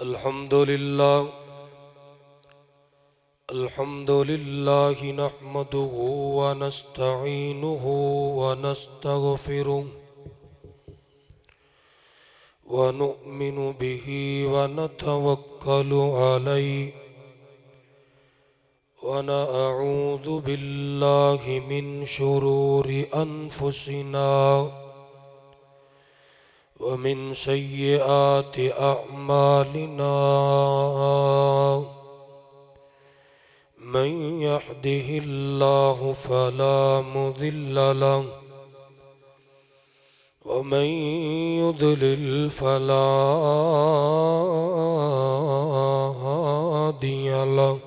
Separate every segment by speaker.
Speaker 1: अल्हम्दुलिल्लाह नहमदुहु व नस्तईनुहु व नस्तगफिरुह व नु'मिनु बिही व नतवक्कलु अलैहि व नअऊज़ु बिल्लाहि मिन शुरूरि अनफुसिना व मिन सय्यिआति अअमालिना मन यहदिहिल्लाहु फला मुदिल्ल लहु व मन युद्लिल फला हादिय लहु।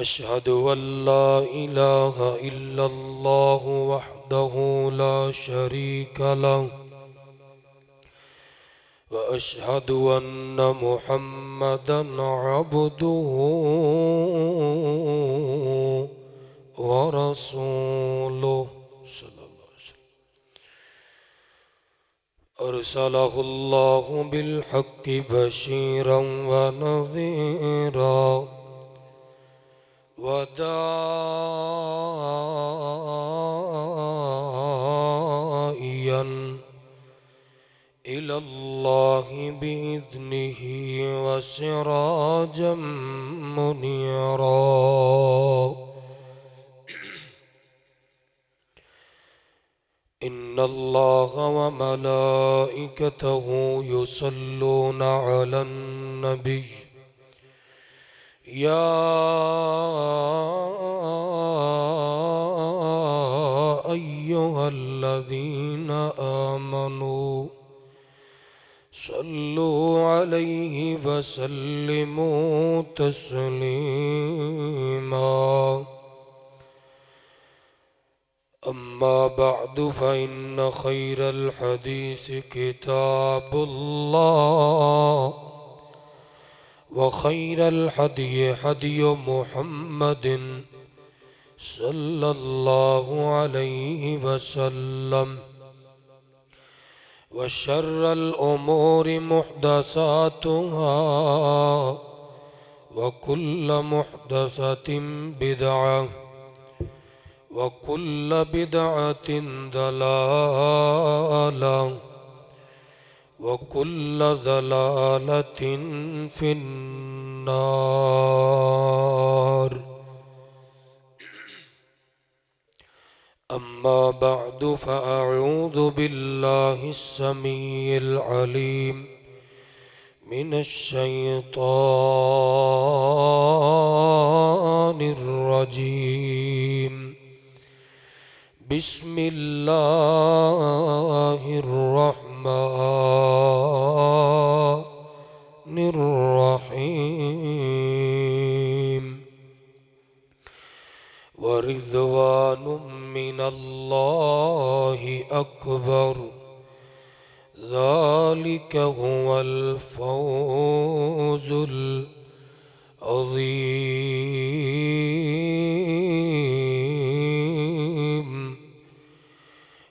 Speaker 1: अशहदु अल्ला इलाहा इल्लल्लाहु वहदहु ला शरीका लहु व अशहदु अन्न मुहम्मदन अब्दुहु व रसूलुहु अरसलहुल्लाहु बिलहक्कि बशीरन व नज़ीरा व दाइयन इलल्लाहि बिइज़्निहि व सिराजम मुनीरा। इन्नल्लाह व मलाइकतहु युसल्लूना अलन नबी या अय्युहल्लज़ीना आमनू सल्लु अलैहि वसल्लिमू तस्लीमा। अम्मा बअदु फ़इन्न खैरल हदीस किताबुल्लाह व खैरल हदी हदी मुहम्मदिन सल्लल्लाहु अलैहि वसल्लम व शर्रल उमूरि मुहदसातुहा व कुल्ल मुहदसतिन बिदअह व कुल्ल बिदअतिन दलाला व कुल्ल दलालतिन फिन्नार। अम्मा बअदु फ़अऊज़ु बिल्लाहि अस्समीइल अलीम मिनश शैतानिर रजीम। बिस्मिल्लाहिर रहमानिर रहीम। व रिज़वानुम मिनल्लाहि अकबर ज़ालिका हुवल फ़ौज़ुल अज़ीम।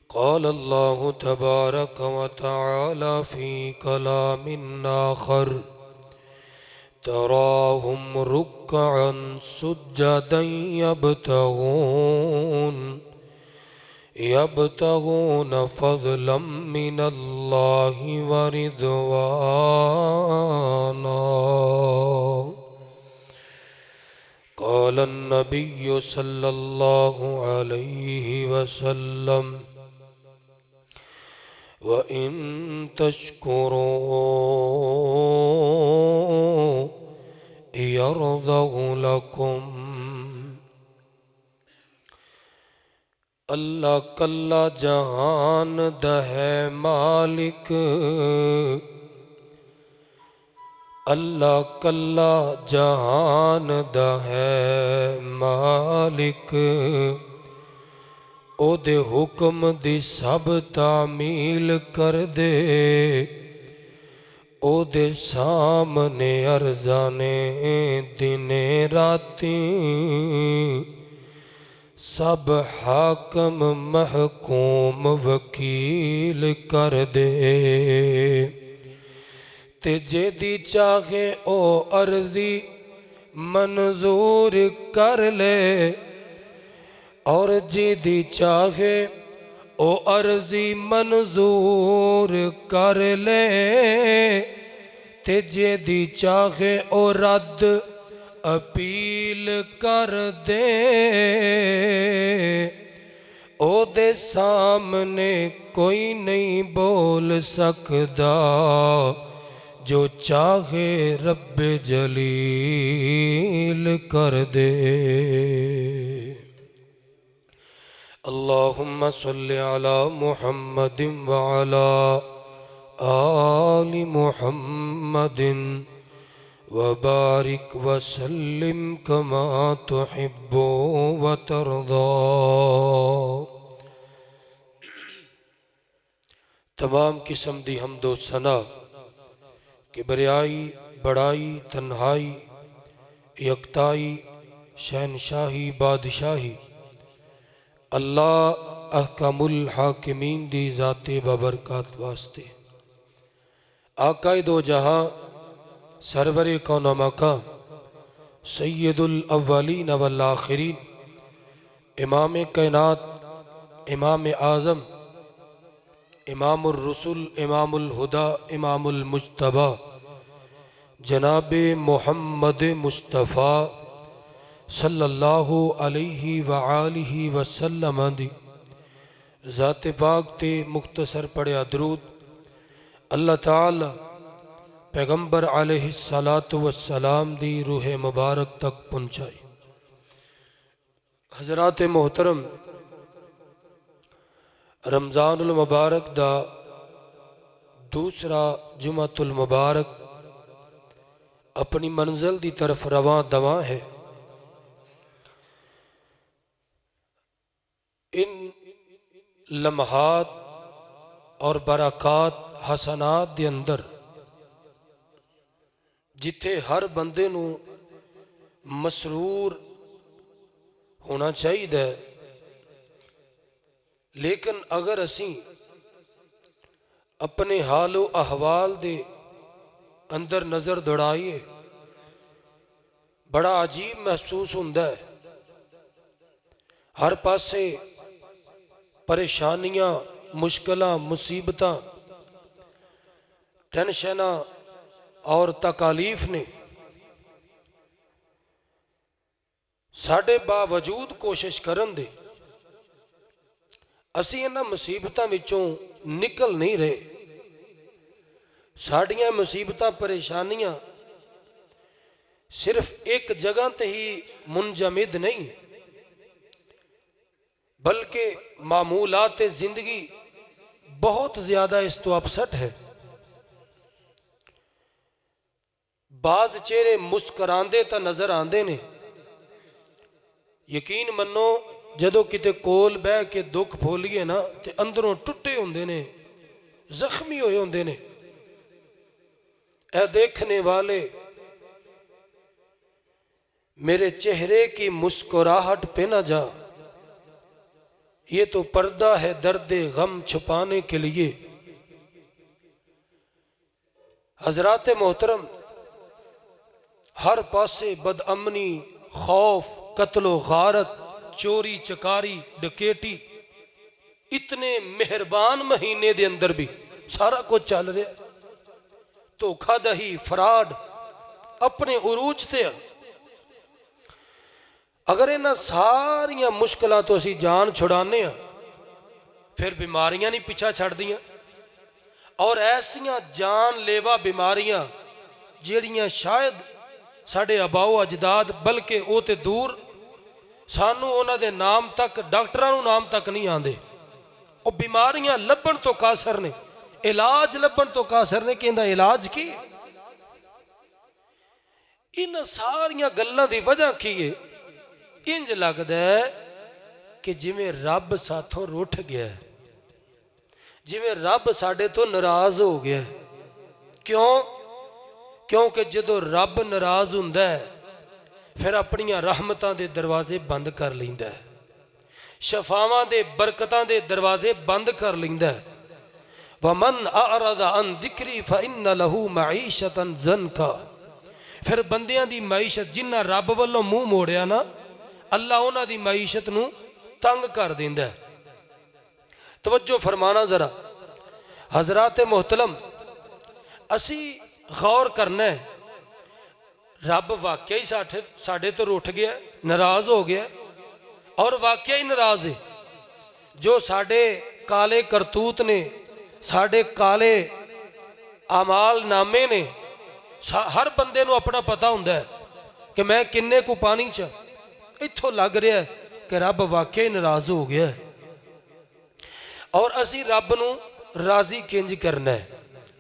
Speaker 1: क़ाल अल्लाहु तबारक व तआला फ़ी कलामिन आख़र तराहुम रुक्अन सुज्जदन यब्तगून फ़ज़लन मिनल्लाहि व रिज़वाना। क़ाल अन्नबिय्यु सल्लल्लाहु अलैहि वसल्लम व इन तशकुरू यरज़हु लकुम। अल्लाह कल्ला जहान दहे मालिक, अल्लाह कल्ला जहान दहे मालिक। ओदे हुक्म दी सब तामील कर दे, ओदे सामने अर्ज़ाने दिने राती सब हाकम महकूम वकील कर दे। ते जेदी चाहे ओ अर्जी मंजूर कर ले, और जेदी चाहे ओ अर्जी मंजूर कर ले, ते जेदी चाहे ओ रद्द अपील कर दे। ओदे सामने कोई नहीं बोल सकदा, जो चाहे रब जलील कर दे। अल्लाहुम्मा सल्लि अला मुहम्मदिन व अला आलि मुहम्मदिन व बारिक व सल्लिम कमा तुहिब्बु व तर्दा। तमाम किस्म दी हम्दो सना किबरियाई बड़ाई तन्हाई यकताई शहनशाही बादशाही अल्लाह अहकामुल हाकिमीन दी ज़ाते बबरकत वास्ते। आकाए दो जहां सरवरे कौनो मकाम सैयदुल अव्वलीन वल आखिरीन इमाम कायनात इमाम आज़म इमामुर रसूल इमामुल हुदा इमामुल मुज्तबा जनाबे मोहम्मद मुस्तफ़ा सल्लल्लाहु अलैहि व आलिहि वसल्लम दी ज़ाते पाक ते मुख्तसर पढ़िया दरूद अल्लाह ताला पैगंबर अलैहिस्सलातु वस्सलाम दी रूह मुबारक तक पहुँचाई। हज़रात मोहतरम, रमज़ानुल मुबारक दा दूसरा जुमातुल मुबारक अपनी मंजिल दी तरफ रवां दवां है। इन लम्हात और बरक़ात हसनात दे अंदर जिथे हर बंदे नू मसरूर होना चाहिए, लेकिन अगर असी अपने हालो अहवाल दे अंदर नज़र दौड़ाइए बड़ा अजीब महसूस होता है। हर पासे परेशानियां मुश्किलां मुसीबतां टेंशना और तकालीफ ने साढ़े बावजूद कोशिश करन दे असी इन्हां मुसीबतां विचों निकल नहीं रहे। साड़ियां मुसीबतां परेशानियां सिर्फ एक जगह ते ही मुंजमिद नहीं, बल्कि मामूलात जिंदगी बहुत ज्यादा इस तो अपसट है। बाज चेहरे मुस्करांदे तो नजर आंदे ने, यकीन मनो जदों किते कोल बह के दुख फोलीए ना ते अंदरों टुटे होंदे ने, जख्मी होए होंदे ने। ऐ देखने वाले मेरे चेहरे की मुस्कुराहट पे ना जा, ये तो पर्दा है दर्दे गम छुपाने के लिए। हजरात मोहतरम, हर पासे बदअमनी खौफ कत्लो गारत चोरी चकारी डकेटी, इतने मेहरबान महीने दे अंदर भी सारा कुछ चल रहा। धोखाधही फराड अपने उरूज ते। अगर इन्हां सारियां मुश्किलों तो असी जान छुड़ाने फिर बीमारियां नहीं पिछा छड़दियां, और ऐसियां जानलेवा बीमारियां जिहड़ियां शायद साढ़े अबाओ अजदाद बल्कि वो तो दूर सानू उन्हां दे नाम तक डॉक्टरां नूं नाम तक नहीं आंदे। वो बीमारियां लभण तो कासर ने, इलाज लभण तो कासर ने कि इहदा इलाज की। इन सारियां गल्लां दी वजह की है? इंज लगदा है कि जिवें रब साथों रुठ गया है, जिवें रब साडे तो नाराज हो गया है। क्यों? क्योंकि जदों रब नाराज हुंदा है फिर अपनियां रहमतां दे दरवाजे बंद कर लैंदा है, शफावां दे बरकतां दे दरवाजे बंद कर लैंदा है। वमन अअरद अन दिक्री फइन्न लहू मईशतन ज़नका। फिर बंदियां दी मईशत जिन्ना रब वालों मूँह मोड़िया ना, अल्लाह उन्हां दी मईशत नूं तंग कर दिंदा है। तवज्जो फरमाना जरा हजरात मोहतरम, असी गौर करना है, रब वाकई साढ़े तो रुठ गया, नाराज हो गया और वाकई ही नाराज है। जो साढ़े काले करतूत ने, साढ़े काले आमाल नामे ने, हर बंदे नूं अपना पता हुंदा है कि मैं किन्ने को पानी च, इत्थों लग रहा है कि रब वाकई नाराज हो गया है। और असी रब नूं राजी किंज करना है।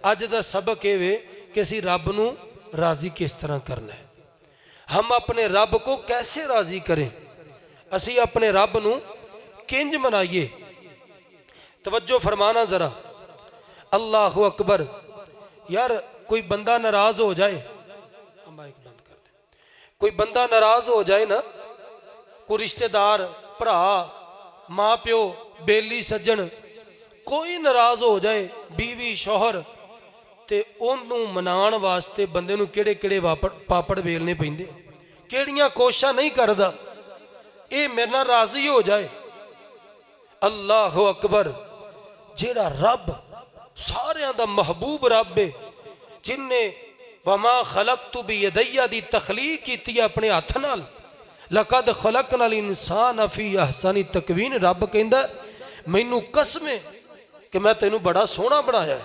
Speaker 1: अज दा सबक ये वे कि असी रब नूं राजी किस तरह करना है। हम अपने रब को कैसे राजी करें, असी अपने रब नूं किंज मनाइए। तवज्जो फरमाना जरा, अल्लाहु अकबर। यार कोई बंदा नाराज हो जाए, माइक बंद कर दे, कोई बंदा नाराज हो जाए ना, कोई रिश्तेदार, भरा, माँ प्यो, बेली सज्जन, कोई नाराज हो जाए, बीवी शौहर, ते उन्होंने मनाण वास्ते बंदे नूं किहड़े किहड़े पापड़ वेलने पैंदे, किहड़ियां कोशिशां नहीं करदा, ये मेरे नाल राजी हो जाए। अल्लाह अकबर। जेड़ा रब सारियां दा महबूब रब है, जिन्ने वमा खलकतु बियदैया दी तखलीक की अपने हथ नाल, लकद खलकनल इंसान फी अहसनी तकवीन। रब कहंदा मैनू कसम है कि मैं तेनू बड़ा सोहना बनाया है,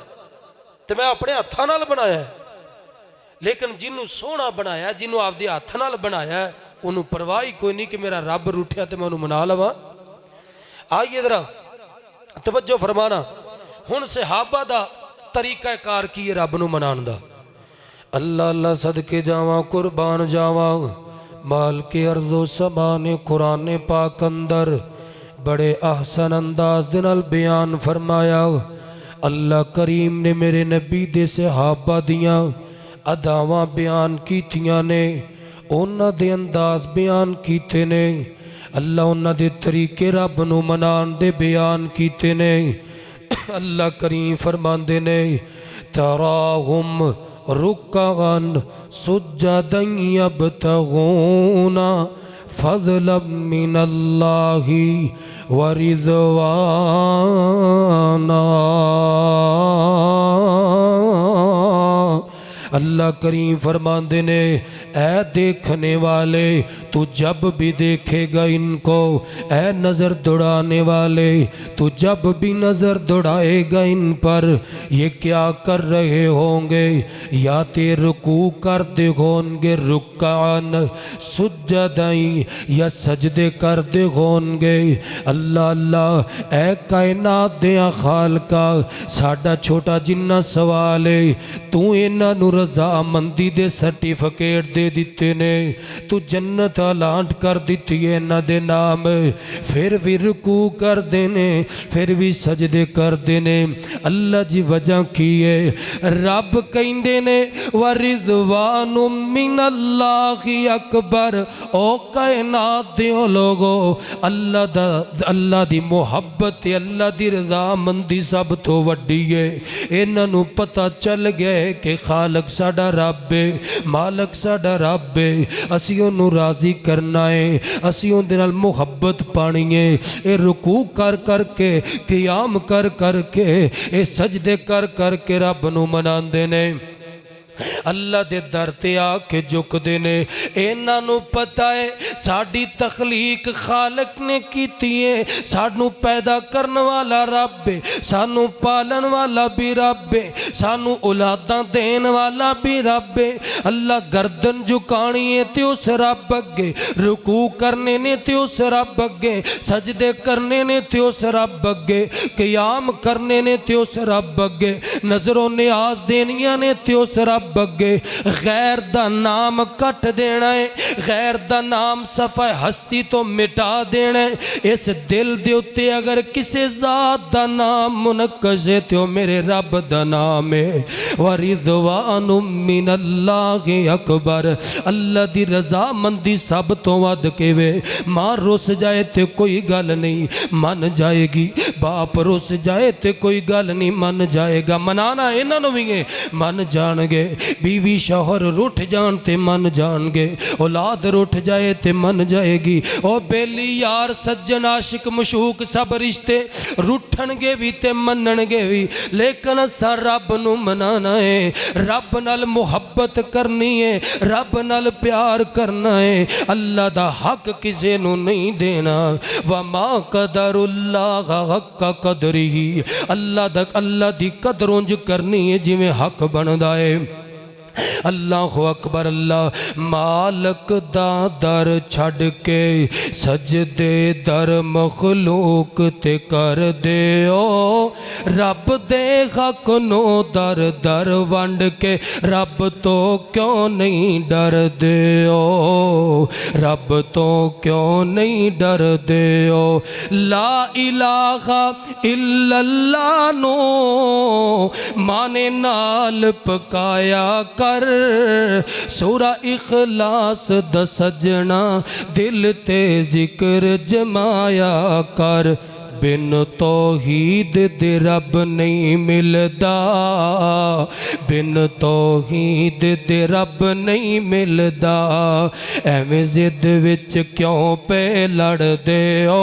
Speaker 1: तो मैं अपने हत्थां नाल बनाया है। लेकिन जिन्हों सोहना बनाया, जिन्हों आपदे हथ नाल बनाया, उन्होंने परवाह ही कोई नहीं कि मेरा रब रूठिया तो मैं उन्होंने मना लवा। आइए जरा तवज्जो फरमाना, हुण सहाबा दा तरीका कार की है रब नूं मनाण दा। अल्लाह अल्लाह सदके जावा, कुर्बान जावा, माल के अर्ज़ो समा ने कुरान पाक अंदर बड़े अहसन अंदाज दे नाल बयान फरमाया। अल्लाह करीम ने मेरे नबी दे सहाबा दियां अदावां बयान कीतियां ने, उन्हां दे अंदाज बयान कीते ने, अल्लाह उन्हां दे तरीके रब नूं मनाण दे बयान कीते ने। अल्लाह करीम फरमांदे ने, तराहुम रुक्अन सुज्जदन यब्तगूना फज़लन मिनल्लाहि व रिज़वाना। अल्लाह करीम फरमाते ने, ऐ देखने वाले तू जब भी देखेगा इनको, ऐ नज़र दौड़ाने वाले तू जब भी नज़र दौड़ाएगा इन पर, ये क्या कर रहे होंगे, या ते रुकू करते होंगे रुकान सुज्जदाई, या सजदे करते होंगे। अल्लाह अल्लाह, ऐ कायनात दे खालका, साडा छोटा जिन्ना सवाल है, तू इन्हां नूं रजामंदी दे सर्टिफिकेट दे दिते ने, तू जन्नत अलाट कर दिती है इन्हां दे नाम, फिर भी रुकू करदे ने, फिर भी सजदे करदे ने। अल्लाह जी वजह की है, रब कहंदे ने व रिज़वानु मिनल्लाहि अकबर। ओ कायनात दे लोगो, अल्लाह दी मोहब्बत, अल्लाह दी रजामंदी सब तो वड्डी है। इन्हां नूं पता चल गया कि खालक साडा रब है, मालक साडा रब है, असीं ओनू राजी करना है, असीं उहदे नाल मुहब्बत पानी है। ये रुकू कर करके, क़ियाम कर करके, ये सजदे कर करके रब नूं मनांदे ने। अल्लाह दे दर ते आके झुकदे ने। इन्हां नूं पता है साडी तखलीक खालक ने कीती है, सानू पैदा करने वाला रब है, सानू पालन वाला भी रब है, सानू औलादां देन वाला भी रब है। अल्लाह गर्दन झुकानी है ते उस रब अगे, रुकू करने ने ते उस रब अगे, सजदे करने ने ते उस रब अगे, क़ियाम करने ने ते उस रब अगे, नजरों नियाज देनियां ने ते उस रब रब अगे गैर दा नाम कट देना है, गैर दा नाम सफ़ा हस्ती तो मिटा देना है। इस दिल दे उत्ते अगर किसी जात दा नाम मुनक्कश है तो मेरे रब दा नाम है। व रिज़वानु मिनल्लाहि अकबर, अल्लाह दी रज़ामंदी सब तो वध के वे। मां रुस जाए तो कोई गल नहीं मन जाएगी, बाप रुस जाए तो कोई गल नहीं मन जाएगा, मनाना इन्हों भी मन जाएंगे। बीवी शौहर रुठ जान ते मन जाएंगे, औलाद रुठ जाए तो मन जाएगी। और बेली यार सज्जन आशिक मशूक सब रिश्ते रुठणगे भी ते मनणगे भी, लेकिन असा रब नू मनाना है, रब नाल मुहब्बत करनी है, रब नाल प्यार करना है। अल्लाह दा हक किसी नू नहीं देना। वमा कदरुल्लाह हक्का कदरिही, अल्लाह दी कदर उंज करनी है जिवें हक बनदा है। अल्लाह अकबर। अल्लाह मालक दा दर छड़ के सजदे दर मखलूक ते कर दे ओ, रब दे हक नो दर दर वंड के रब तो क्यों नहीं डर दे ओ, रब तो क्यों नहीं डर दे ओ। ला इलाहा इल्लल्लाह नो माने नाल पकाया कर, सूरा इखलास दा सजना दिल ते जिक्र जमाया कर। बिन तौहीद दे रब नहीं मिलदा, बिन तौहीद दे रब नहीं मिलदा। एवें जिद विच क्यों पे लड़दे ओ,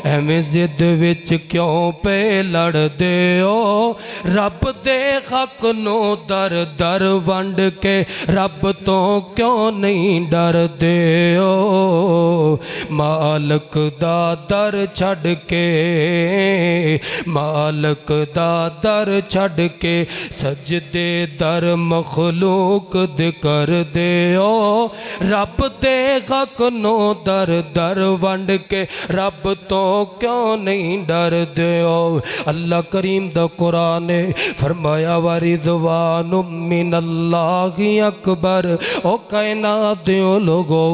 Speaker 1: एवें जिद विच क्यों पे लड़दे ओ। रब दे हक नो दर दर वंड के रब तो क्यों नहीं डरदे ओ। मालक दा दर छड़ के, मालक दा दर छड़ के सजदे दर मखलूक दे कर दे ओ। रब दे हक नो दर दर वंड के रब तो क्यों नहीं डर दे ओ। अल्लाह करीम दा कुरान ने फरमाया व रिज़वानु मिनल्लाहि अकबर। ओ कायनात दे लोगो,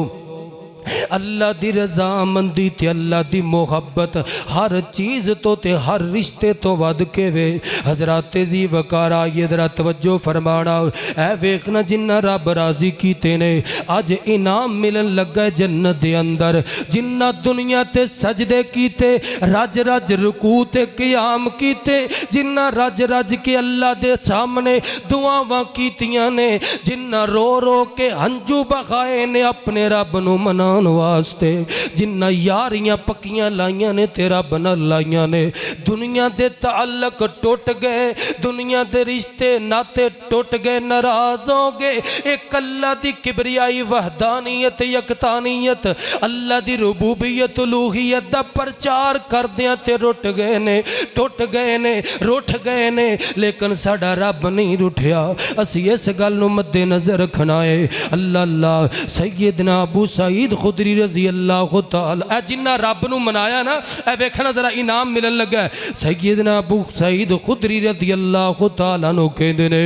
Speaker 1: अल्लाह दी रज़ामंदी ते अल्लाह दी मोहब्बत हर चीज़ तो ते हर रिश्ते तो वध के वे। हज़रात जी वकारा ये जरा तवज्जो फरमाना। ऐ वेखना जिन्ना रब राजी कीते ने अज इनाम मिलन लगा जन्नत दे अंदर। जिन्ना दुनिया ते सजदे कीते, रज रज रुकू ते क़याम कीते, जिन्ना रज रज के अल्लाह दे सामने दुआवां कीतियां ने, जिन्ना रो रो के हंजू बहाए ने अपने रब नू मना वास्ते, जिन्ना यारियां पक्कियां लाइयां ने तेरा बना लाइयां ने। दुनिया दे ताल्लुक टुट गए, दुनिया दे रिश्ते नाते टुट गए, नाराज हो गए। एक अल्लाह दी किबरियाई वहदानियत यकतानियत अल्लाह दी रुबूबियत उलूहियत दा प्रचार करदियां ते रुट गए ने, टुट गए ने, रुठ गए ने। लेकिन साडा रब नहीं रुठिया। असी इस गल नूं मद्दे नज़र रखना है। अल्लाह अल्लाह सैयदना अबू सईद खुदरी रज़ी अल्लाह तआला जिन्ना रब नूं मनाया ना, ए वेखना जरा इनाम मिलन लगा। सैयदना अबू सईद खुदरी रज़ी अल्लाह तआला नूं कहंदे ने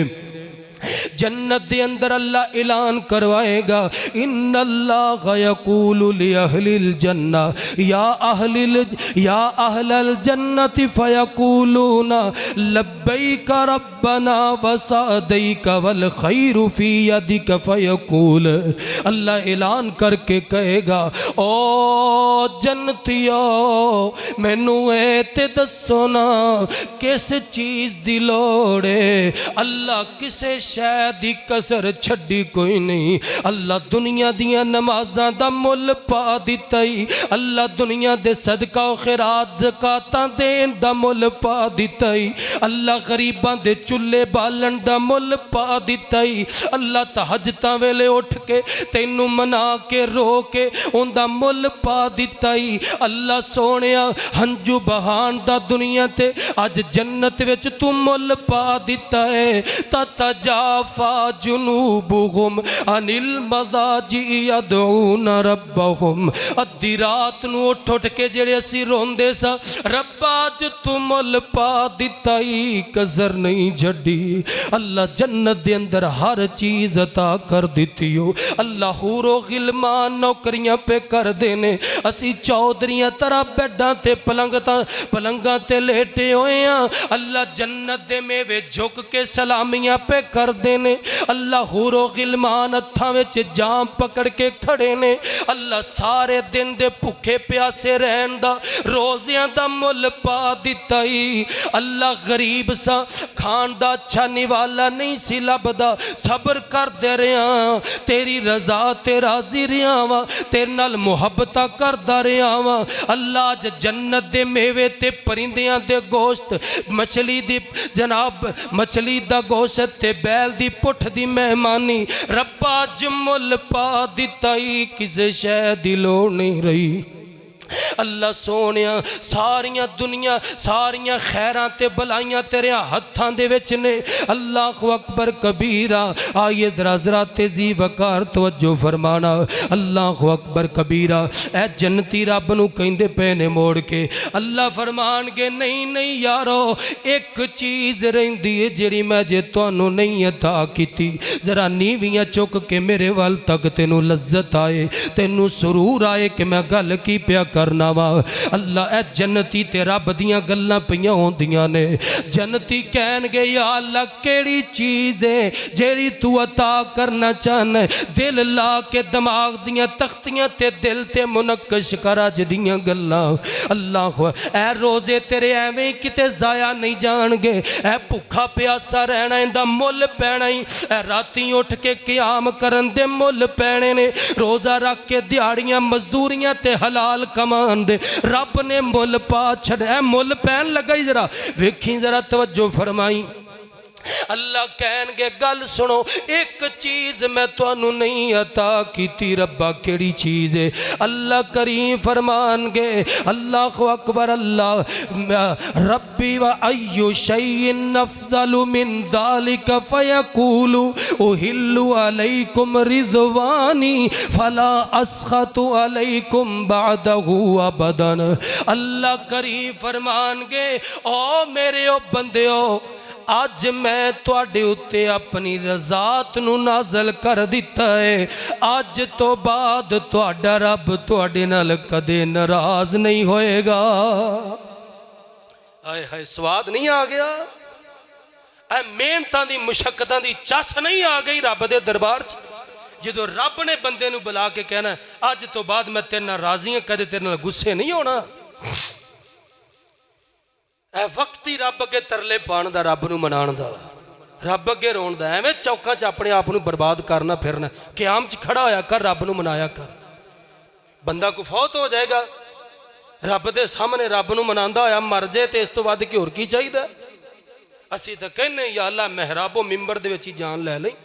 Speaker 1: जन्नत दे अंदर अल्लाह ऐलान करवाएगा, इन्नल्लाह यक़ूलु लि अहलिल जन्ना या अहलल जन्नति फयक़ूलूना लब्बैक रब्बना व सअदैक वल खैरु फी यदिक फयक़ूल। अल्लाह ऐलान करके कहेगा, ओ जन्नतियो मैनू ए ते दसो ना किस चीज़ दी लोड़ है। अल्लाह किसे शायद ही कसर छड़ी कोई नहीं। अल्लाह दुनिया दियां नमाज़ां दा मुल पा दिता ही, अल्लाह दुनिया दे सदका खैरात ज़कातां देन दा मुल पा दिता ही, अल्लाह गरीबां दे चुल्हे बालन दा मुल पा दिता ही, अल्लाह तहज्जुदां वेले उठ के तैनू मना के रो के उनदा मुल पा दिता ही। अल्लाह सोहणिया हंजू बहान दा दुनिया ते अज जन्नत विच तू मुल पा दिता है। तता ततजाफा जुनूबुहुम अनिल मज़ाजी यदऊन रब्बहुम। अद्धी रात नूं उठ उठ के जेड़े असी रोंदे सा, रब्बा अज तू मुल पा दिता ही, कसर नहीं छड्डी। अल्लाह जन्नत दे अंदर हर चीज अता कर दिती हो। अल्लाह हूरो गिलमान नौकरियां पे कर देने, असी चौधरियां तरह बेडां ते पलंगां ते लेटे होए हैं। अल्लाह जन्नत दे मेवे झुक के सलामियां पे कर देने। अल्लाह हूरो गिलमान हत्थां विच जाम पकड़ के खड़े ने। अल्लाह सारे दिन दे भुखे प्यासे रहन दा रोज़ियां दा मुल पा दिता ही। अल्लाह गरीब सा, खान दा अच्छा निवाला नहीं सी लभदा, सबर कर दे रहा, तेरी रजा ते राजी रहा वा, तेरे नाल मुहब्बत करदा रहा वा। अल्लाह अज जन्नत दे मेवे ते परिंदियां दे गोश्त, मछली दी जनाब मछली दा गोश्त ते बैल दी पुठ दी मेहमानी रब्बा अज मुल पा दिता ही, किसे शै दी लोड़ नहीं रही। अल्लाह सोनिया सारिया दुनिया सारिया खैरां ते भलाइयां तेरे हत्थां दे विच ने। अल्लाह अकबर कबीरा। आइए दराजरा तेजी वकार तवज्जो फरमाना। अल्लाह अकबर कबीरा। ए जन्नती रब नूं कहंदे पे ने मोड़ के। अल्लाह फरमान के नहीं नहीं यारो, एक चीज़ रहिंदी है जिहड़ी मैं जे तुहानूं नहीं अता कीती। जरा नीवियां चुक के मेरे वल तक तेनूं लज्जत आए, तेनूं सुरूर आए कि मैं गल की पिया करना वा। अल्लाह ए जन्नती ते रब दियां गल्लां पईयां होंदियां ने। जन्नती कहणगे या अल्लाह केड़ी चीज़ है जेड़ी तू अता करना चाहना है, दिल ला के दिमाग दियां तख्तियां ते दिल ते मुनक्कश कर अज दियां गल्लां। अल्लाह ए रोज़े तेरे एवें किते जाया नहीं जाणगे, ए भुखा प्यासा रहना इंदा मुल पैना ही, ए राती उठ के क़याम करन दे मुल पैने ने, रोज़ा रख के दिहाड़ियां मजदूरियां ते हलाल कमान दे रब ने मुल पा छड़ा। मुल पैन लगा ही, जरा वेखी जरा तवज्जो फरमाई। अल्लाह कहणगे गल सुनो, एक चीज़ मैं तुहानू नहीं अता कीती, रब्बा केड़ी चीज़ है? अल्लाह करीम फरमानगे अल्लाह अकबर अल्लाह रब्बी व अय्यु शैइन अफ़ज़लु मिन ज़ालिका फ़यक़ूलु उहिल्लु अलैकुम रिज़वानी फ़ला अस्ख़तु अलैकुम बअदहु अबदन। अल्लाह करीम फरमानगे ओ मेरे ओ बंदेओ, अज मैं तुहाडे उत्ते अपनी रज़ात नूं नाज़ल कर दिता है। अज तो बाद तुहाडा रब तुहाडे नाल कदे नाराज नहीं होएगा। हाय हाय स्वाद नहीं आ गया? ऐ मेहनतां दी मुशक्कतां दी चस नहीं आ गई रब दे दरबार च? जदों रब ने बंदे नूं बुला के कहना अज तो बाद मैं तेरे नाल राज़ी हां, कदे तेरे नाल गुस्से नहीं होना। वक्त ही रब अगे तरले पाने का, रब नूं मनाने का, रब अगे रोन का। एवें चौकां च अपने आप नूं बर्बाद करना फिरना, क़याम च खड़ा होया कर, रब नूं मनाया कर। बंदा को फौत हो जाएगा, रब दे सामने रब नूं मनांदा होया मर जाए तो इस तो वध के होर की चाहिए? असीं तां कहने या अल्लाह महराबो मिंबर दे विच ही जान लै लई।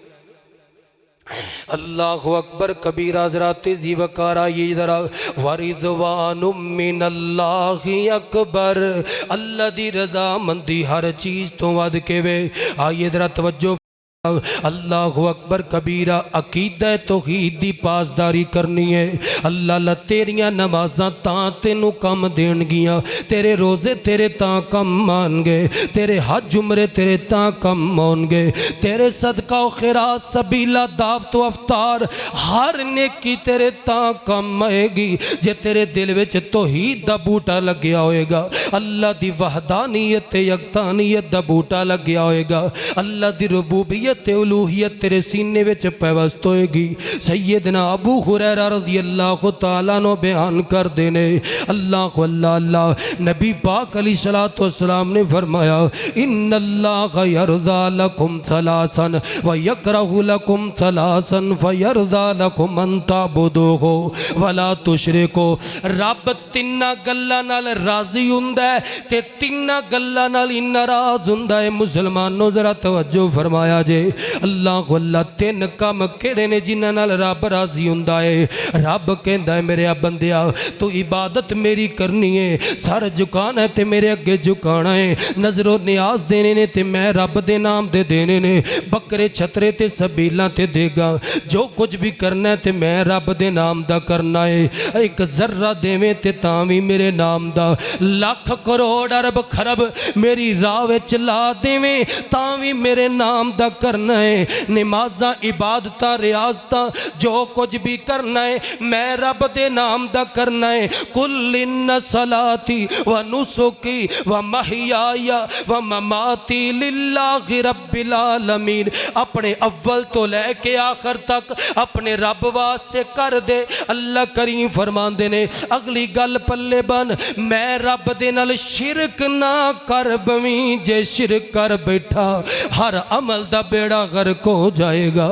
Speaker 1: अल्लाह अकबर कबीरा। जरा तेजी वकारा ये जरा वरिदवानु मिनल्लाहि अकबर। अल्लाह दी रज़ा मंदी हर चीज़ तो वध के वे। आइए जरा तवज्जो। अल्लाह अकबर कबीरा। अकीदा तौहीद दी पासदारी करनी है। अल्लाह ला तेरियां नमाज़ां तां तेनू कम देणगियां, तेरे रोज़े तेरे तां कम आनगे, तेरे हज उमरे तेरे तां कम आउणगे, तेरे सदका खैरात सबीला दावत अफ्तार हर नेकी तेरे तां कम आएगी जे तेरे दिल विच तौहीद दा बूटा लग्या होएगा, अल्लाह दी वहदानियत यकतानियत दा बूटा लग्या होएगा, अल्लाह दी रुबूबियत उलूहियत तेरे सीने विच पैवस्त होएगी। सैयदना अबू हुरैरा रज़ियल्लाहु तआला नो बयान कर देने अल्लाह अल्लाह अल्लाह नबी पाक अलैहिस्सलातु वस्सलाम ने फरमाया इन्नल्लाह यरज़ा लकुम सलासन व यकरहु लकुम सलासन फयरज़ा लकुम अन ताबुदूहु वला तुशरिकू। रब तिन्ना गल्लां नाल राज़ी हुंदा है ते तिन्ना गल्लां नाल नाराज़ हुंदा है। मुसलमानों जरा तवज्जो फरमाया जे अल्लाह अल्लाह तीन काम किहड़े ने जिन्हां नाल रब राजी हुंदा है। रब कहंदा है मेरे बंदिया तू इबादत मेरी करनी है, सर झुकाना है ते मेरे अगे झुकाना है, नजरों नियाज देने ने ते मैं रब दे नाम दे देने ने, बकरे छतरे ते सबीलां ते देगा, जो कुछ भी करना है ते मैं रब दे नाम दा करना है। एक जर्रा देवें ते तां भी मेरे नाम दा, लाख करोड़ अरब खरब मेरी राह विच ला देवें तां भी मेरे नाम दा करना है। नमाज़ां इबादतां रियाज़तां जो कुछ भी करना है मैं रब दे नाम दा करना है। कुल इन्ना सलाती व नुसुकी व महियाया व ममाती लिल्लाहि रब्बिल आलमीन। अपने अव्वल तो लैके आखिर तक अपने रब वास्ते कर दे। अल्लाह करीम फरमांदे ने अगली गल पल्ले बन, मैं रब दे नाल शिरक ना कर बवी, जे शिरक कर बैठा हर अमल दा बेड़ा गर्क हो जाएगा,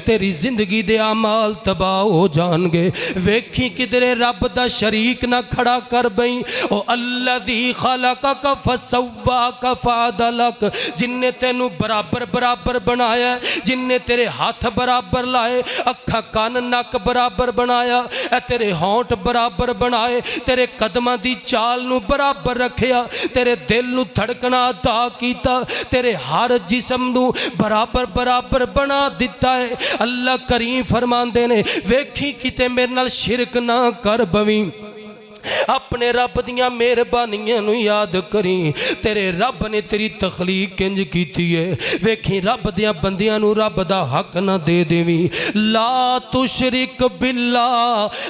Speaker 1: तेरी जिंदगी दे अमाल तबाह हो जाएंगे। वेखी किधरे रब दा शरीक ना खड़ा कर बई। ओ अल्लज़ी खलक़क फसव्वाक फ़अदलक, जिन्ने तेनू बराबर बराबर बनाया, जिन्ने तेरे हाथ बराबर लाए, अखा कान नक बराबर बनाया, तेरे होंठ बराबर बनाए, तेरे कदमां दी चाल नू बराबर रखिया, तेरे दिल नू धड़कना अता कीता, तेरे हर जिस्म नू बराबर बराबर बना दिता है। अल्लाह करीम फरमांदे ने वेखी किते मेरे नाल शिरक ना कर बवी। अपने रब दियां मेहरबानियां नू याद करी, तेरे रब ने तेरी तखलीक किंज कीती है। वेखी रब दियां बंदियां नू रब दा हक ना दे देवी। ला तुशरिक बिल्ला,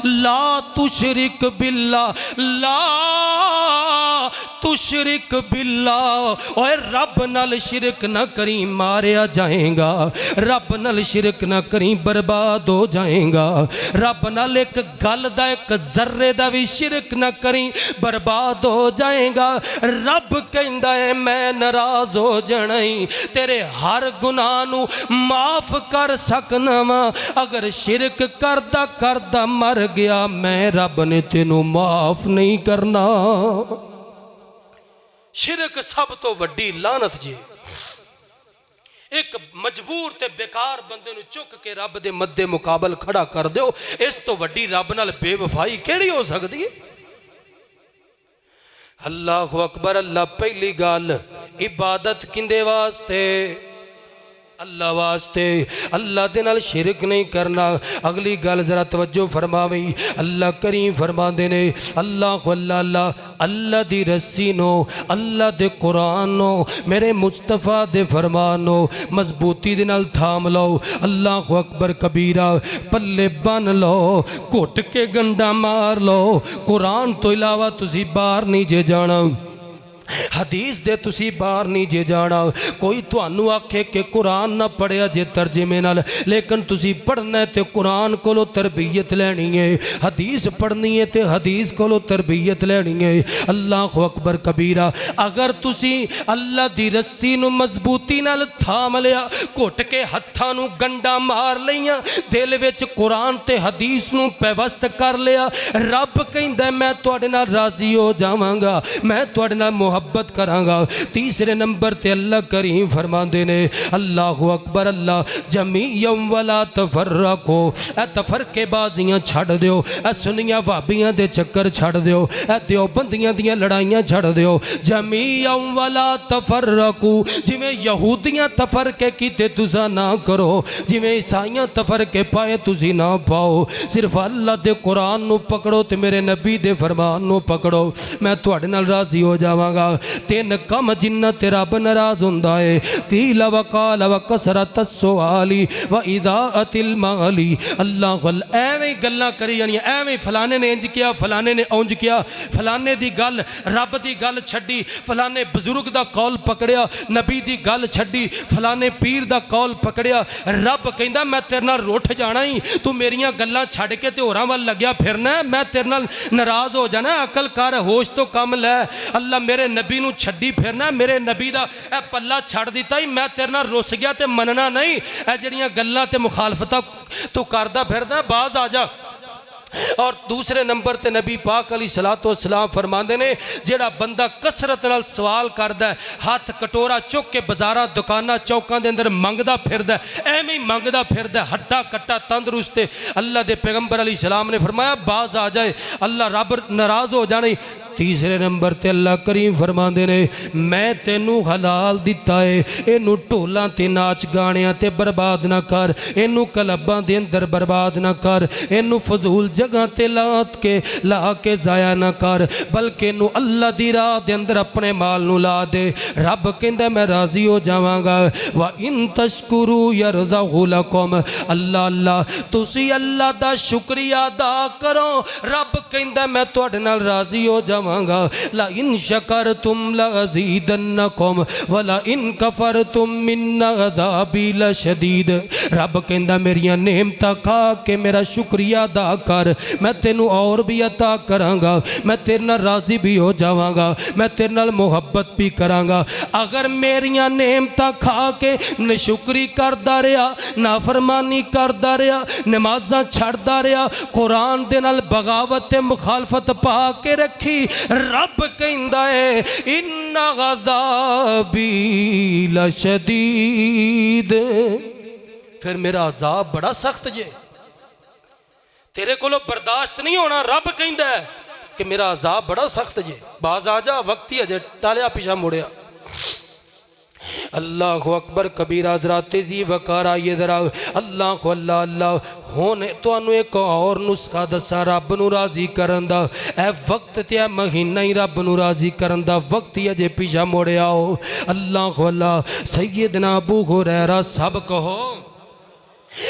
Speaker 1: ला तुशरिक बिल्ला, ला तुशरिक बिल्ला। ओए रब नाल शिरक ना करी मारिया जाएगा, रब नाल शिरक ना करी बर्बाद हो जाएगा। रब नाल एक गल दा एक जर्रे दा भी शिरक न करी बर्बाद हो जाएगा। रब कहंदा है मैं नाराज हो जाना ही, तेरे हर गुनाह नू माफ कर सकना वा। अगर शिरक करदा करदा मर गया मैं रब ने तेनू माफ नहीं करना। शिरक सब तो वड्डी लानत जी। एक मजबूर ते बेकार बंदे नू चुक के रब दे मद्दे मुकाबल खड़ा कर दो, इस तो वड्डी रब नाल बेवफाई केड़ी हो सकती है। अल्लाहु अकबर। अल्लाह पहली गल इबादत किंदे वास्ते, अल्लाह वास्ते, अल्लाह दे नाल शिरक नहीं करना। अगली गल जरा तवज्जो फरमावी। अल्लाह करीम फरमांदे ने अल्लाह अल्लाह अल्लाह दी रस्सी नो, अल्लाह दे कुरान नो, मेरे मुस्तफा दे फरमान नो मजबूती दे नाल थाम लो। अल्लाह अकबर कबीरा। पल्ले बन लो, घुट के गंडा मार लो। कुरान तो इलावा तुसी बाहर नहीं जे जाना, हदीस दे तुसी बाहर नहीं जे जाना। कोई तुहानू आखे कि कुरान ना पढ़िया जे तर्जमे नाल, लेकिन तुसी पढ़ना है तो कुरान कोलों तरबियत लैनी है, हदीस पढ़नी है तो हदीस कोलों तरबियत लैनी है। अल्लाह अकबर कबीरा। अगर तुसी अल्लाह दी रस्सी नू मजबूती नाल थाम लिया, घुट के हत्थां नू गंडा मार लिया, दिल विच कुरान ते हदीस नू पैवस्त कर लिया, रब कहंदा मैं तुहाडे नाल राजी हो जावांगा, मैं तुहाडे नाल मोहब्बत करांगा। तीसरे नंबर ते अल्लाह करीम फरमांदे ने अल्लाहु अकबर। अल्लाह जमीयम वला तफर्रको, ए तफरकेबाजियां छड़ दियो, ए सुनियां भाबियां दे चक्कर छड़ दियो, ए देवबंदियां दियां लड़ाइयां छड़ दियो। जमीयम वला तफर्रकू, जिवें यहूदियां तफरके कीते तुसा ना करो, जिवें ईसाइयां तफरके पाए तुसी ना पाओ। सिर्फ अल्लाह दे कुरान नू पकड़ो ते मेरे नबी दे फरमान नू पकड़ो, मैं तुहाडे नाल राजी हो जावांगा। तीन कम जिन्ना ते रब नाराज हुंदा है। कील वकाल व कसरत सुआली व इदाअतिल माली। अल्लाह एवें गल्लां करी जानियां, एवें फलाने ने इंज किया, फलाने ने औंज किया, फलाने दी गल रब दी गल छड्डी, फलाने बजुर्ग दा कौल पकड़िया, नबी दी गल छड्डी, फलाने पीर दा कौल पकड़िया। रब कहंदा मैं तेरे नाल रुठ जाना ही, तू मेरियां गल्लां छड्ड के ते होरां वल लग्या फिरना, मैं तेरे नाल नाराज हो जाना। अकल कर, होश तो कम लै। अल्लाह मेरे नबी नू छड्डी फिरना, मेरे नबी दा ए पल्ला छड्ड दिता ही, मैं तेरे नाल रुस गया ते मनना नहीं। ए जड़ियां गल्लां ते मुखालफतां तू करदा फिरदा, बाज आ जा। और दूसरे नंबर ते नबी पाक अली सलातो सलाम फरमाते ने जेड़ा बंदा कसरत नाल सवाल करदा हाथ कटोरा चुक के बाजारां दुकानां चौकां दे अंदर मंगदा फिरदा एवें ही मंगदा फिरदा हट्टा कट्टा तंदरुस्त अल्लाह दे पैगंबर अली सलाम ने फरमाया बाज आ जाए अल्लाह रब नाराज हो जाने। तीसरे नंबर ते अल्लाह करीम फरमाते ने मैं तेनू हलाल दिता है इनू ढोलां ते नाच गाणियां ते बर्बाद ना कर इनू क्लबां दे अंदर बर्बाद ना कर इनू फजूल जगह ते ला के जाया ना कर बल्कि इनू अल्लाह दी राह दे अंदर अपने माल नू ला दे। रब कहंदा मैं राजी हो जावांगा वा इन तशकुरू यरज़हु लकुम अल्लाह अल्लाह तुसी अल्लाह दा शुक्रिया अदा करो रब कहंदा मैं तुहाडे नाल राजी हो जावां ला इन शकरतुम लअज़ीदन्नकुम वला इन कफरतुम मिन अज़ाबी लशदीद। रब कहंदा मेरियां नेमतां खा के मेरा शुक्रिया अदा कर मैं तेनू और भी अता करांगा मैं तेरे नाल राजी भी हो जावांगा मैं तेरे नाल मुहब्बत भी करांगा। अगर मेरियां नेमतां खा के नशुक्री करदा रहा नाफरमानी करदा रहा नमाज़ां छड्डदा रहा कुरान दे नाल बगावत ते मुखालफत पा के रखी रब कहंदा है इन्ना गज़ाबी लशदीद फिर मेरा अज़ाब बड़ा सख्त जे तेरे कोलों बर्दाश्त नहीं होना। रब कहंदा है कि मेरा अज़ाब बड़ा सख्त जे बाज आ जा वक्त ही अजे टालिया पिछा मुड़िया। अल्लाह अकबर कबीरा जरा तेजी वकार आइए जरा अल्लाह अल्लाह अल्लाह हुण तुहानू एक और नुस्खा दसा रब नू राजी करन दा ए वक्त ते महीना ही रब नू राजी करन दा वक्त ही अजे पिछा मुड़िया हो। अल्लाह अल्लाह सैयदना अबू हुरैरा सब कहो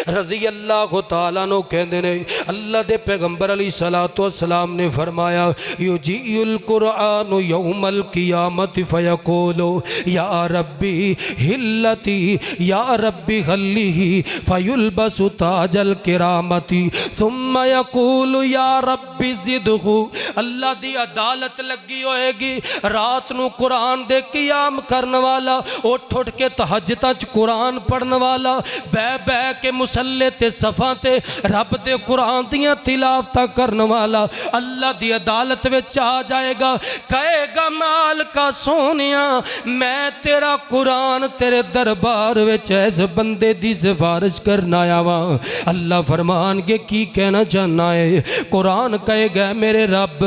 Speaker 1: रज़ी अल्लाह तआला नो कहंदे ने अल्लाह दे पैगंबर अली सलातो सलाम ने फरमाया युजीउल कुरान यौमल क़ियामत फयक़ूलु या रब्बी हिल्लती या रब्बी हल्लिही फयुलबसु ताजल किरामती सुम्मा यक़ूलु या रब्बी ज़िदहु। अल्लाह दी अदालत लगी होएगी रात नू कुरान दे क़ियाम करन वाला उठ उठ के तहज्जुदां च कुरान पढ़न वाला बह बह के मुसल्ले ते सफ़ा ते रब दे कुरान दियां तिलावतां करन वाला अल्लाह दी अदालत विच आ जाएगा कहेगा मालिका सोनिया मैं तेरा कुरान तेरे दरबार विच इस बंदे दी सिफारिश करन आया वां। अल्लाह फरमानगे की कहना चाहना है कुरान कहेगा मेरे रब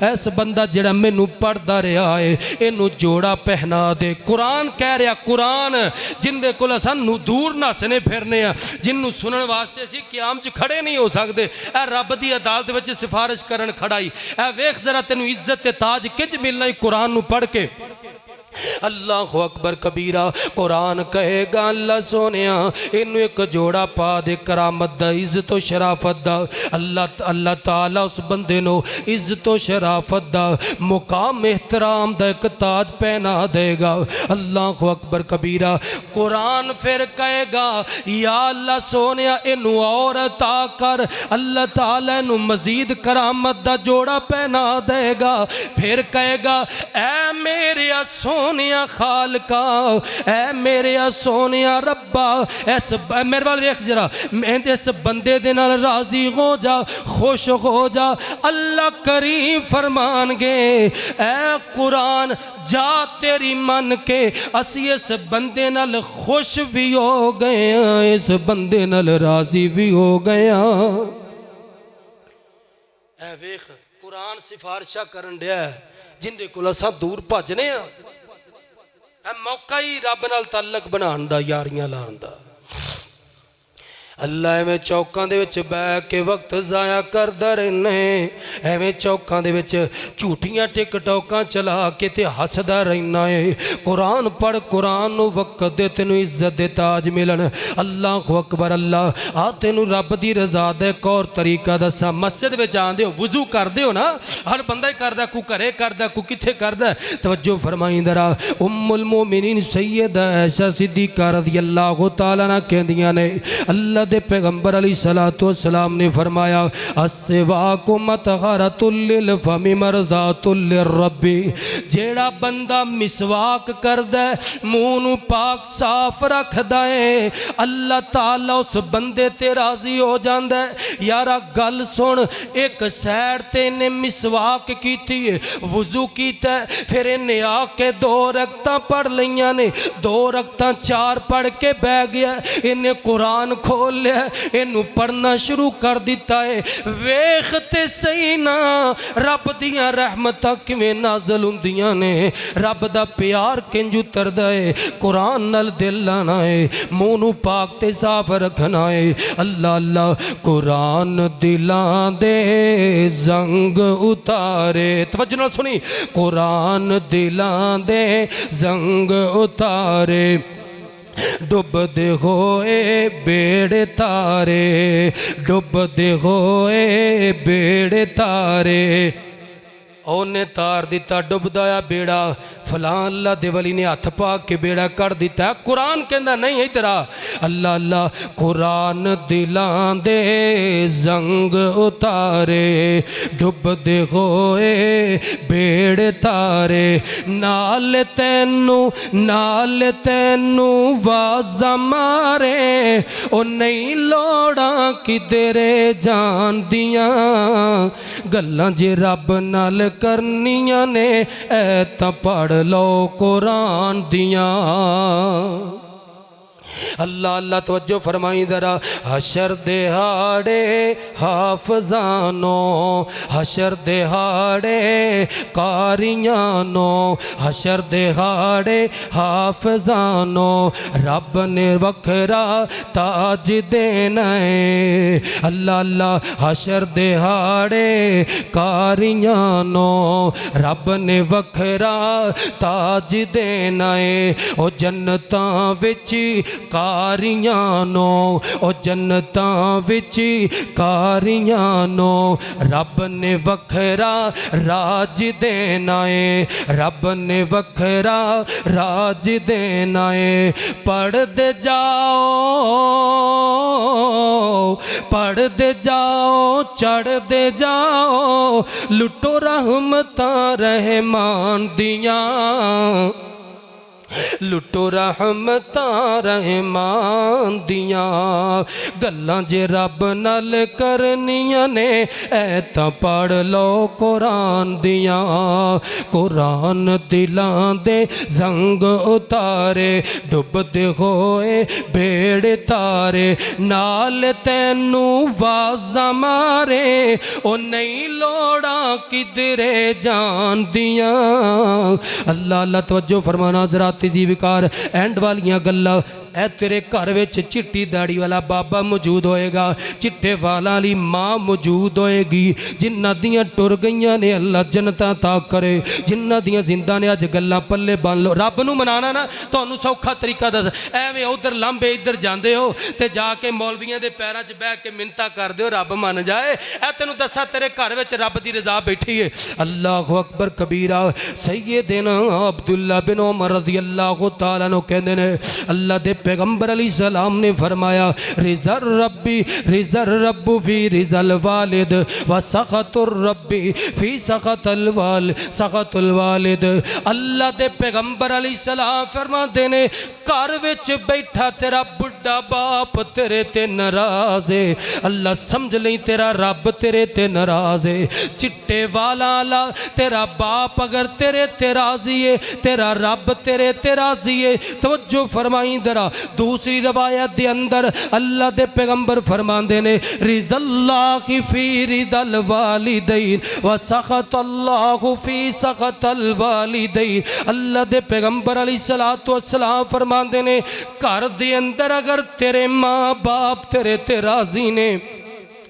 Speaker 1: इस बंदा जिहड़ा मैनू पढ़दा रहा है इनू जोड़ा पहना दे। कुरान कह रहा कुरान जिंदे कोल सानू दूर नसने फिरने जिन्नू सुनने वास्ते असीं क़याम च खड़े नहीं हो सकते ए रब दी अदालत विच सिफारिश करन खड़ाई ए वेख जरा तेनू इज्जत ते ताज किंज मिलना कुरान नू पढ़ के। अल्लाह अकबर कबीरा कुरान कहेगा अल्लाह सोनिया इनू एक जोड़ा पा दे करामत दा इज्जत व शराफत दा अल्लाह अल्लाह ताला उस बंदे नो इज्जत व शराफत दा मुकाम एहतराम दा एक ताज पहना देगा। अल्लाह अकबर कबीरा कुरान फिर कहेगा या अल्लाह सोनिया इनू और अता कर अल्लाह ताला इनू मजीद करामत दा जोड़ा पहना देगा। फिर कहेगा ऐ मेरे सोनिया खालका ऐ मेरे सोनिया रब्बा इस मेरे वाल वेख जरा इस बंदे दे नाल राजी हो जा खुश हो जा। अल्लाह करीम फरमानगे ऐ कुरान जा तेरी मन के असी इस बंदे नाल खुश भी हो गए इस बंदे नाल राजी भी हो गया। ऐ वेख कुरान सिफारिशा करन दिया जिंदे कोल असां दूर भजने मौका ही रब नाल ताल्लुक बनाने दा यारियां लाने दा। अल्लाह एवें चौकां दे विच बैठ के वक्त जाया करदा रहना एवें चौकां दे विच झूठियां टिकटॉकां चला के ते हसदा रहना है। कुरान पढ़ कुरान नू वक्त दे तेनू इज्जत दे ताज मिलन। अल्लाह अकबर अल्लाह आ तेनू रब दी रज़ा दा एक और तरीका दसा मस्जिद विच आंदे हो वुजू करदे हो ना हर बंदा ही करदा कोई घरे करदा कोई किथे करदा तवज्जो फरमाई दरा उम्मुल मोमिनीन सैयदा आयशा सिद्दीक़ा रज़ियल्लाहु तआला अन्हा कहंदियां ने अल्लाह अल्लाह दे पैगंबर अलैहिस्सलातु वस्सलाम ने फरमाया अस्सिवाकु मतहरतुल लिल फमी मरज़ातुल लिर्रब्बी, जेड़ा बंदा मिसवाक करदा मुंह नू पाक साफ रखदा है अल्लाह ताला उस बंदे ते राजी हो जांदा है। यारा गल सुन, एक सैड ते ने मिसवाक कीती है, वुजू कीता, फिर इन्हें आके 2 रकतां पढ़ लईयां ने, 2 रकतां 4 पढ़ के बह गया, इन्हें कुरान खोल लिया, इनू पढ़ना शुरू कर दिता है। वेखते सही ना रब दियां रहमतां किवें नाज़िल हुंदियां ने, रब दा प्यार किंज उतरदा है। कुरान नाल दिल लाना है, मुंह नू पाक ते साफ रखना है। अल्लाह अल्लाह कुरान दिलां दे जंग उतारे, तवज्जो नाल सुनी, कुरान दिलां दे जंग उतारे, डुबदे होए बेड़े तारे, डुबदे होए बेड़े तारे। उन्हें तार दिता डुबदा आ बेड़ा, फलां अल्लाह दे वली ने हथ पा के बेड़ा कढ़ दिता। कुरान कहंदा नहीं इधर आ, अल्लाह अल्लाह कुरान दिलां दे जंग उतारे, डुबदे होए बेड़े तारे, नाल तैनू वाजा मारे, ओ नहीं लोड़ा किधरे जान दियां, गल्लां जे रब नाल करनियां ने ऐ तां पढ़ लो कुरान दियां। अल्लाह अल्लाह तवज्जो फरमाई जरा, हशर दिहाड़े हाफजानो, हशर दिहाड़े कारियानो, हशर दिहाड़े हाफजानो, रब ने वखरा ताज देना है। अल्लाह अल्लाह हशर दिहाड़े कारियानो, रब ने वखरा ताज देना है। ओ जन्नतां विच कारियानो, ओ जन्नतां विच कारियानो, रब ने वखरा राज देना है, रब ने वखरा राज देना है। पढ़दे जाओ पढ़दे जाओ चढ़दे जाओ, लुटो रहमतां रहमान दियां, लुटो रहमतां रहमान दियां, गल्लां जे रब नाल करनियां ने ऐ तां पढ़ लो कुरान दियां। कुरान दिलां दे जंग उतारे, डुबदे होए बेड़े तारे, नाल तैनू वाजा मारे, ओ नहीं लोड़ा किधरे जान दियां। अल्लाह अल्लाह तवज्जो फरमाना जरा जी विकार एंड वालियां गल्लां। ए तेरे घर में चिट्टी दाड़ी वाला बाबा मौजूद होएगा, चिट्टे वाला वाली माँ मौजूद होएगी, जिन्हां दियां टुर गईयां ने अल्लाह जन्नतां ता करे, जिन्हां दियां जिंदा ने अज गल्लां पल्ले बन लो। रब नूं मनाना ना तुहानूं सौखा तरीका दस, एवें उधर लांबे इधर जांदे हो ते जाके मौलवियां दे पैरां 'च बैठ के मिन्नतां करदे हो रब मन जाए। ए तैनूं दस्सां तेरे घर में रब दी रज़ा बैठी है। अल्लाहु अकबर कबीरा। सैयदना अब्दुल्ला बिन उमर रज़ियल्लाहु तआला अन्हु कहंदे ने अल्लाह दे पैगंबर अलैहिस्सलाम ने फरमाया, रिज़र रब्बी रिज़र रब्बु फी रिज़ल वालिद व सखतुर रब्बी फी सखतल वालिद। अल्लाह दे पैगंबर अलैहिस्सलाम फरमाते ने घर विच बैठा तेरा बुढ़ा बाप तेरे ते नाराज है, अल्लाह समझ लई तेरा रब तेरे ते नाराज है। चिट्टे वाला तेरा बाप अगर तेरे ते राजी है, तेरा रब तेरे ते राजी है। तवज्जो फरमाई दरा। दूसरी रवायत के अंदर अल्लाह के पैगंबर फरमाते ने रिज़ल्लाहि फी रिज़ल वालिदैन व सखतल्लाहु फी सखतल वालिदैन। अल्लाह के पैगंबर अलैहिस्सलातु वस्सलाम फरमाते ने घर के अंदर अगर तेरे माँ बाप तेरे ते राजी ने,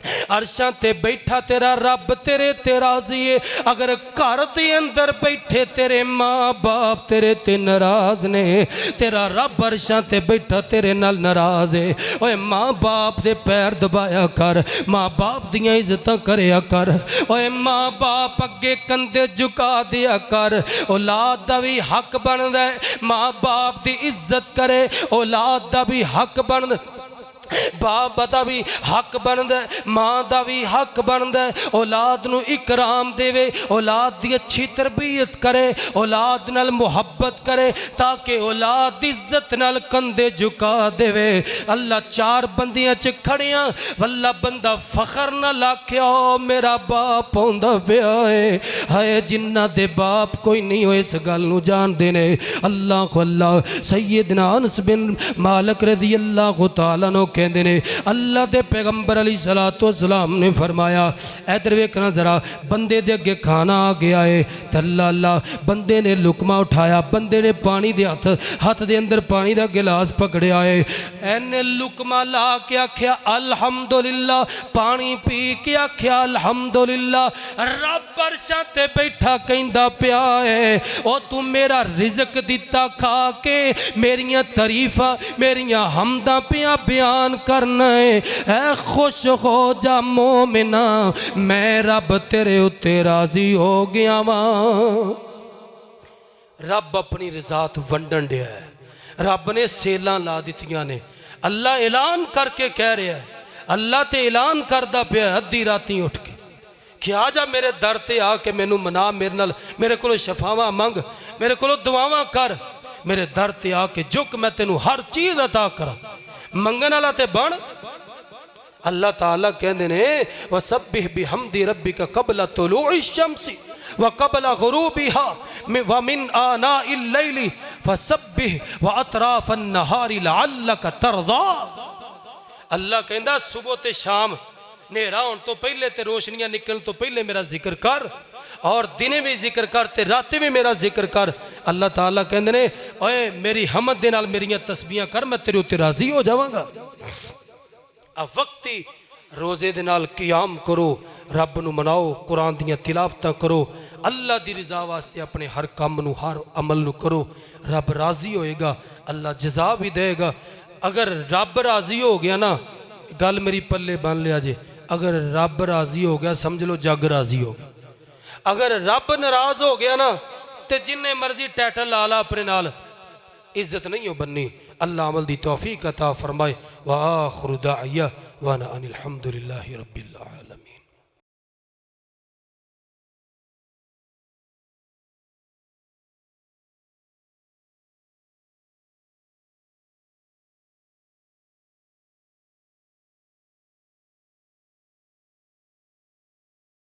Speaker 1: अरशां ते बैठा तेरा रब तेरे ते राजी है। अगर घर के अंदर बैठे तेरे माँ बाप तेरे ते नाराज ने, तेरा रब अरशां ते बैठा तेरे नाल नाराज है। ओए माँ बाप दे पैर दबाया कर, माँ बाप दियां इज्जतां करया कर, ओए माँ बाप अगे कंधे झुका दिया कर। औलाद दा भी हक बनदा है माँ बाप दी इज्जत करे, औलाद दा भी हक बनदा बाप दा भी हक बनदा है, माँ का भी हक बनदा है। औलाद नूं इकराम देवे, औलाद की अच्छी तरबियत करे, औलाद नाल मुहब्बत करे, ताकि औलाद इज्जत नाल कंधे झुका देवे। अल्लाह चार बंदियां च खड़ियां वल्ला बंदा फखर ना लाख्या मेरा बाप आउंदा पिया है। हाय जिन्ना दे बाप कोई नहीं हो इस गल नूं जानदे ने। अल्लाह अल्लाह सैयदना अनस बिन मालिक रज़ी अल्लाह तआला नो कहते ने अल्लाह के पैगंबर अलैहिस्सलातु वस्सलाम ने फरमाया इधर वेखना जरा, बंदे दे अगे खाना आ गया है तो अल्लाह अल्लाह बंदे ने लुकमा उठाया, बंदे ने पानी दे हथ दे अंदर पानी का गिलास पकड़िया है, एने लुकमा ला के आख्या अल्हम्दुलिल्लाह, पानी पी के आख्या अल्हम्दुलिल्लाह। रब अरशां ते बैठा कहंदा पिया है ओ तू मेरा रिज़्क दिता खा के मेरियां तरीफा मेरियां हमदा पिया बयान करना है। ऐ खुश हो जा मोमिना मैं रब तेरे उत्ते राजी हो गया वा। रब अपनी रजात वंडन दिया है, रब ने सेलां ला दित्तियां ने। अल्लाह ऐलान करके कह रहा है, अल्लाह ते ऐलान करदा पिया अद्धी राती उठ के कि आ जा मेरे दर ते आके मैनू मना, मेरे नाल मेरे को शफावां मंग, मेरे को दुआवां कर, मेरे दर ते आके झुक, मैं तेनू हर चीज़ अता करा, मंगन वाला ते बन। अल्लाह ताला कहते ने वसब्बिह बिहम्दि रब्बिका क़ब्ला तुलूइ शम्सी व क़ब्ला गुरूबिहा व मिन आनाइल लैली फसब्बिह व अतराफन नहारी लअल्लका तरदा। अल्लाह कहता सुबह ते शाम नेरा होने तो पहले ते रोशनियां निकलने तो पहले मेरा जिक्र कर, और दिने भी जिक्र कर ते रातें भी मेरा जिक्र कर। अल्लाह ताला कहते ने ओए मेरी हमद दे नाल मेरियां तस्बीहां कर, मैं तेरे उत्ते राजी हो जावांगा। आ वक्ती रोजे दे नाल कियाम करो, रब नू मनाओ, कुरान दियां तिलावतां करो, अल्लाह दी रज़ा वास्ते अपने हर काम नू हर अमल नू करो, रब राजी होएगा, अल्लाह जज़ा भी देगा। अगर रब राजी हो गया ना, गल मेरी पल्ले बन लिया जे, अगर रब राजी हो गया समझ लो जग राजी हो गया। अगर रब नाराज हो गया ना तो जिन्ने मर्जी टाइटल ला ला अपने नाल, इज्जत नहीं हो बननी। अल्लाह अमल दी तौफीक अता फरमाए। व आखिरु दाइया व अनिल हम्दुलिल्लाहि रब्बिल आलमीन।